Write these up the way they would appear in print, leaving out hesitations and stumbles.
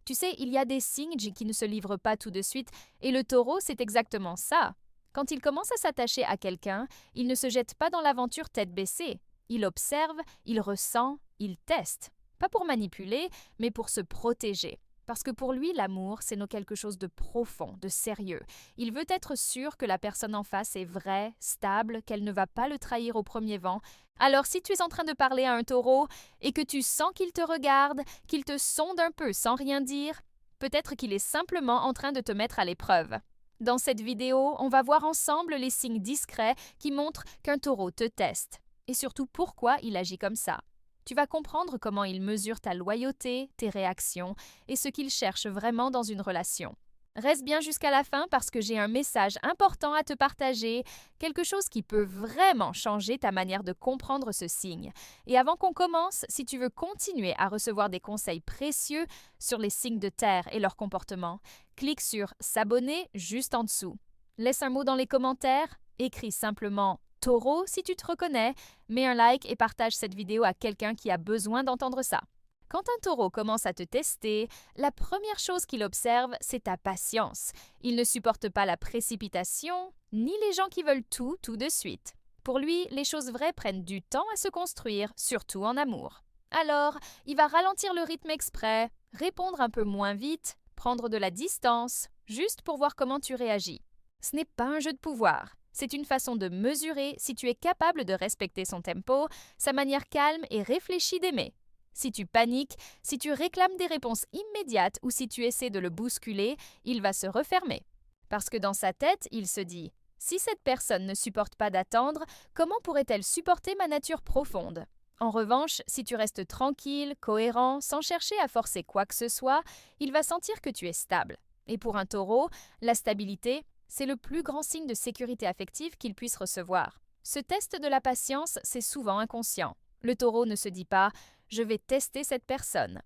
Tu sais, il y a des signes qui ne se livrent pas tout de suite, et le taureau, c'est exactement ça. Quand il commence à s'attacher à quelqu'un, il ne se jette pas dans l'aventure tête baissée. Il observe, il ressent, il teste. Pas pour manipuler, mais pour se protéger. Parce que pour lui, l'amour, c'est quelque chose de profond, de sérieux. Il veut être sûr que la personne en face est vraie, stable, qu'elle ne va pas le trahir au premier vent. Alors si tu es en train de parler à un taureau et que tu sens qu'il te regarde, qu'il te sonde un peu sans rien dire, peut-être qu'il est simplement en train de te mettre à l'épreuve. Dans cette vidéo, on va voir ensemble les signes discrets qui montrent qu'un taureau te teste, et surtout pourquoi il agit comme ça. Tu vas comprendre comment il mesure ta loyauté, tes réactions et ce qu'il cherche vraiment dans une relation. Reste bien jusqu'à la fin parce que j'ai un message important à te partager, quelque chose qui peut vraiment changer ta manière de comprendre ce signe. Et avant qu'on commence, si tu veux continuer à recevoir des conseils précieux sur les signes de terre et leur comportement, clique sur s'abonner juste en dessous. Laisse un mot dans les commentaires, écris simplement Taureau si tu te reconnais, mets un like et partage cette vidéo à quelqu'un qui a besoin d'entendre ça. Quand un taureau commence à te tester, la première chose qu'il observe, c'est ta patience. Il ne supporte pas la précipitation, ni les gens qui veulent tout de suite. Pour lui, les choses vraies prennent du temps à se construire, surtout en amour. Alors, il va ralentir le rythme exprès, répondre un peu moins vite, prendre de la distance, juste pour voir comment tu réagis. Ce n'est pas un jeu de pouvoir. C'est une façon de mesurer si tu es capable de respecter son tempo, sa manière calme et réfléchie d'aimer. Si tu paniques, si tu réclames des réponses immédiates ou si tu essaies de le bousculer, il va se refermer. Parce que dans sa tête, il se dit « Si cette personne ne supporte pas d'attendre, comment pourrait-elle supporter ma nature profonde ?» En revanche, si tu restes tranquille, cohérent, sans chercher à forcer quoi que ce soit, il va sentir que tu es stable. Et pour un taureau, la stabilité, c'est le plus grand signe de sécurité affective qu'il puisse recevoir. Ce test de la patience, c'est souvent inconscient. Le taureau ne se dit pas « je vais tester cette personne ».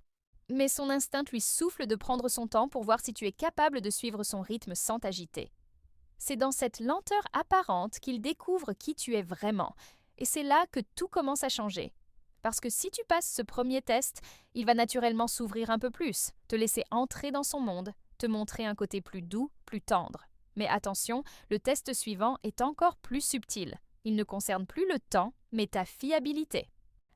Mais son instinct lui souffle de prendre son temps pour voir si tu es capable de suivre son rythme sans t'agiter. C'est dans cette lenteur apparente qu'il découvre qui tu es vraiment. Et c'est là que tout commence à changer. Parce que si tu passes ce premier test, il va naturellement s'ouvrir un peu plus, te laisser entrer dans son monde, te montrer un côté plus doux, plus tendre. Mais attention, le test suivant est encore plus subtil. Il ne concerne plus le temps, mais ta fiabilité.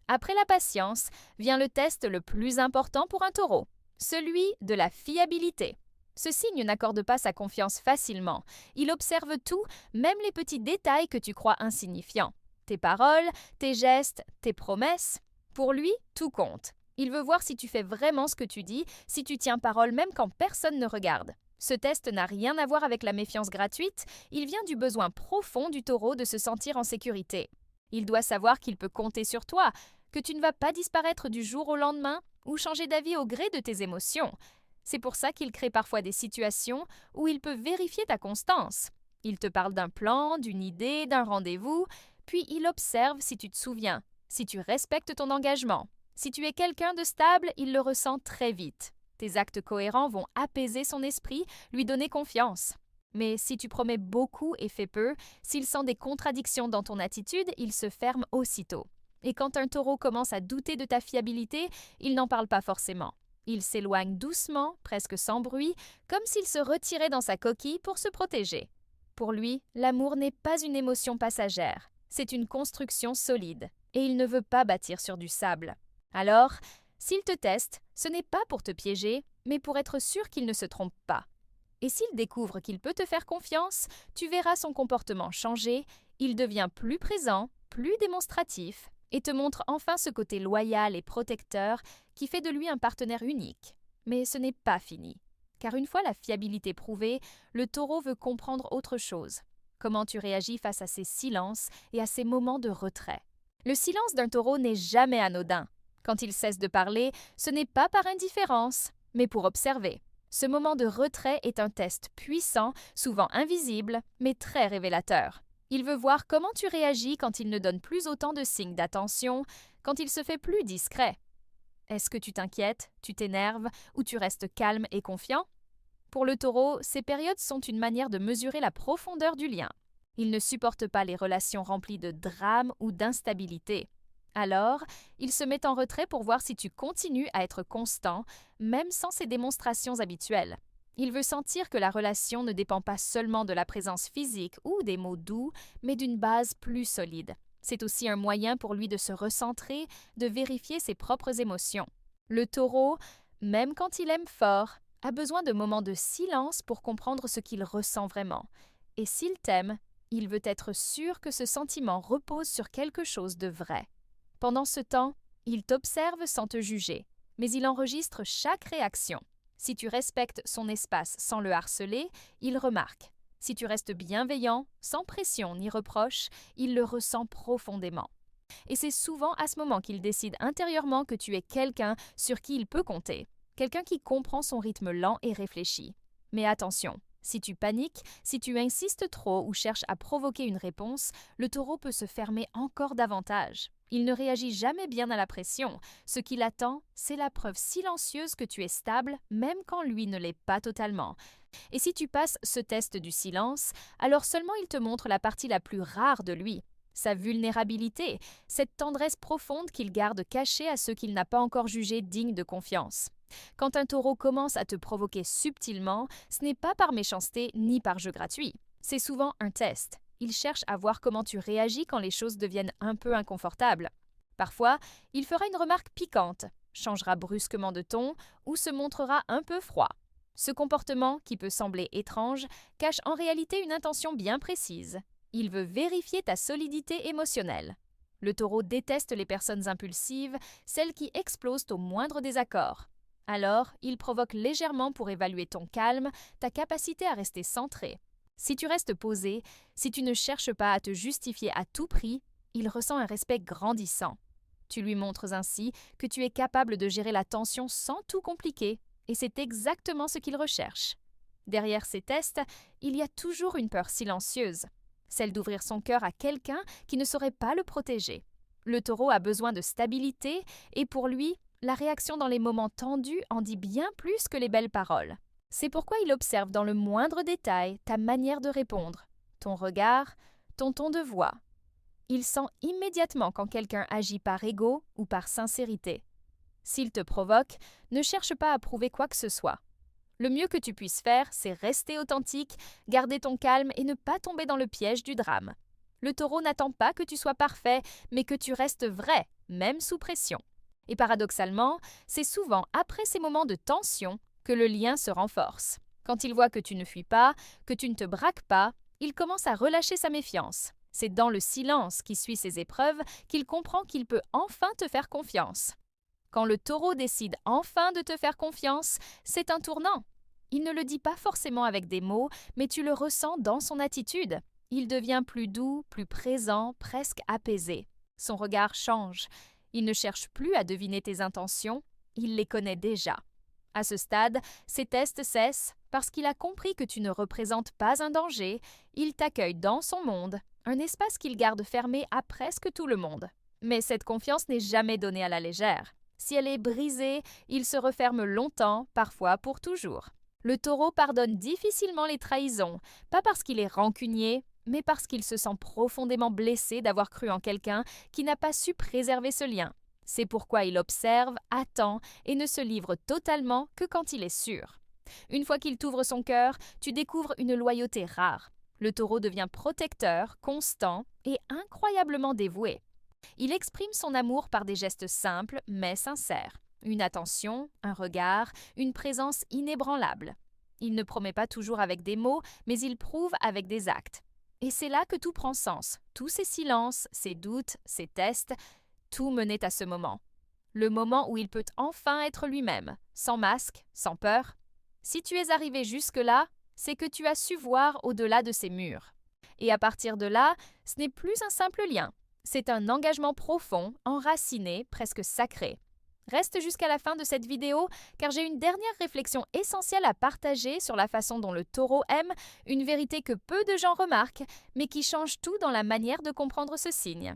Après la patience, vient le test le plus important pour un taureau, celui de la fiabilité. Ce signe n'accorde pas sa confiance facilement. Il observe tout, même les petits détails que tu crois insignifiants. Tes paroles, tes gestes, tes promesses. Pour lui, tout compte. Il veut voir si tu fais vraiment ce que tu dis, si tu tiens parole même quand personne ne regarde. Ce test n'a rien à voir avec la méfiance gratuite, il vient du besoin profond du taureau de se sentir en sécurité. Il doit savoir qu'il peut compter sur toi, que tu ne vas pas disparaître du jour au lendemain ou changer d'avis au gré de tes émotions. C'est pour ça qu'il crée parfois des situations où il peut vérifier ta constance. Il te parle d'un plan, d'une idée, d'un rendez-vous, puis il observe si tu te souviens, si tu respectes ton engagement. Si tu es quelqu'un de stable, il le ressent très vite. Tes actes cohérents vont apaiser son esprit, lui donner confiance. Mais si tu promets beaucoup et fais peu, s'il sent des contradictions dans ton attitude, il se ferme aussitôt. Et quand un taureau commence à douter de ta fiabilité, il n'en parle pas forcément. Il s'éloigne doucement, presque sans bruit, comme s'il se retirait dans sa coquille pour se protéger. Pour lui, l'amour n'est pas une émotion passagère, c'est une construction solide, et il ne veut pas bâtir sur du sable. Alors, s'il te teste, ce n'est pas pour te piéger, mais pour être sûr qu'il ne se trompe pas. Et s'il découvre qu'il peut te faire confiance, tu verras son comportement changer, il devient plus présent, plus démonstratif, et te montre enfin ce côté loyal et protecteur qui fait de lui un partenaire unique. Mais ce n'est pas fini. Car une fois la fiabilité prouvée, le taureau veut comprendre autre chose. Comment tu réagis face à ces silences et à ces moments de retrait. Le silence d'un taureau n'est jamais anodin. Quand il cesse de parler, ce n'est pas par indifférence, mais pour observer. Ce moment de retrait est un test puissant, souvent invisible, mais très révélateur. Il veut voir comment tu réagis quand il ne donne plus autant de signes d'attention, quand il se fait plus discret. Est-ce que tu t'inquiètes, tu t'énerves ou tu restes calme et confiant? Pour le taureau, ces périodes sont une manière de mesurer la profondeur du lien. Il ne supporte pas les relations remplies de drame ou d'instabilité. Alors, il se met en retrait pour voir si tu continues à être constant, même sans ces démonstrations habituelles. Il veut sentir que la relation ne dépend pas seulement de la présence physique ou des mots doux, mais d'une base plus solide. C'est aussi un moyen pour lui de se recentrer, de vérifier ses propres émotions. Le taureau, même quand il aime fort, a besoin de moments de silence pour comprendre ce qu'il ressent vraiment. Et s'il t'aime, il veut être sûr que ce sentiment repose sur quelque chose de vrai. Pendant ce temps, il t'observe sans te juger, mais il enregistre chaque réaction. Si tu respectes son espace sans le harceler, il remarque. Si tu restes bienveillant, sans pression ni reproche, il le ressent profondément. Et c'est souvent à ce moment qu'il décide intérieurement que tu es quelqu'un sur qui il peut compter, quelqu'un qui comprend son rythme lent et réfléchi. Mais attention, si tu paniques, si tu insistes trop ou cherches à provoquer une réponse, le taureau peut se fermer encore davantage. Il ne réagit jamais bien à la pression. Ce qu'il attend, c'est la preuve silencieuse que tu es stable, même quand lui ne l'est pas totalement. Et si tu passes ce test du silence, alors seulement il te montre la partie la plus rare de lui, sa vulnérabilité, cette tendresse profonde qu'il garde cachée à ceux qu'il n'a pas encore jugés dignes de confiance. Quand un taureau commence à te provoquer subtilement, ce n'est pas par méchanceté ni par jeu gratuit. C'est souvent un test. Il cherche à voir comment tu réagis quand les choses deviennent un peu inconfortables. Parfois, il fera une remarque piquante, changera brusquement de ton ou se montrera un peu froid. Ce comportement, qui peut sembler étrange, cache en réalité une intention bien précise. Il veut vérifier ta solidité émotionnelle. Le taureau déteste les personnes impulsives, celles qui explosent au moindre désaccord. Alors, il provoque légèrement pour évaluer ton calme, ta capacité à rester centré. Si tu restes posé, si tu ne cherches pas à te justifier à tout prix, il ressent un respect grandissant. Tu lui montres ainsi que tu es capable de gérer la tension sans tout compliquer, et c'est exactement ce qu'il recherche. Derrière ces tests, il y a toujours une peur silencieuse, celle d'ouvrir son cœur à quelqu'un qui ne saurait pas le protéger. Le taureau a besoin de stabilité, et pour lui, la réaction dans les moments tendus en dit bien plus que les belles paroles. C'est pourquoi il observe dans le moindre détail ta manière de répondre, ton regard, ton ton de voix. Il sent immédiatement quand quelqu'un agit par ego ou par sincérité. S'il te provoque, ne cherche pas à prouver quoi que ce soit. Le mieux que tu puisses faire, c'est rester authentique, garder ton calme et ne pas tomber dans le piège du drame. Le taureau n'attend pas que tu sois parfait, mais que tu restes vrai, même sous pression. Et paradoxalement, c'est souvent après ces moments de tension que le lien se renforce. Quand il voit que tu ne fuis pas, que tu ne te braques pas, il commence à relâcher sa méfiance. C'est dans le silence qui suit ces épreuves qu'il comprend qu'il peut enfin te faire confiance. Quand le taureau décide enfin de te faire confiance, c'est un tournant. Il ne le dit pas forcément avec des mots, mais tu le ressens dans son attitude. Il devient plus doux, plus présent, presque apaisé. Son regard change. Il ne cherche plus à deviner tes intentions, il les connaît déjà. À ce stade, ses tests cessent parce qu'il a compris que tu ne représentes pas un danger, il t'accueille dans son monde, un espace qu'il garde fermé à presque tout le monde. Mais cette confiance n'est jamais donnée à la légère. Si elle est brisée, il se referme longtemps, parfois pour toujours. Le taureau pardonne difficilement les trahisons, pas parce qu'il est rancunier, mais parce qu'il se sent profondément blessé d'avoir cru en quelqu'un qui n'a pas su préserver ce lien. C'est pourquoi il observe, attend et ne se livre totalement que quand il est sûr. Une fois qu'il t'ouvre son cœur, tu découvres une loyauté rare. Le taureau devient protecteur, constant et incroyablement dévoué. Il exprime son amour par des gestes simples mais sincères. Une attention, un regard, une présence inébranlable. Il ne promet pas toujours avec des mots, mais il prouve avec des actes. Et c'est là que tout prend sens. Tous ces silences, ces doutes, ces tests, tout menait à ce moment. Le moment où il peut enfin être lui-même, sans masque, sans peur. Si tu es arrivé jusque-là, c'est que tu as su voir au-delà de ces murs. Et à partir de là, ce n'est plus un simple lien. C'est un engagement profond, enraciné, presque sacré. Reste jusqu'à la fin de cette vidéo car j'ai une dernière réflexion essentielle à partager sur la façon dont le taureau aime, une vérité que peu de gens remarquent, mais qui change tout dans la manière de comprendre ce signe.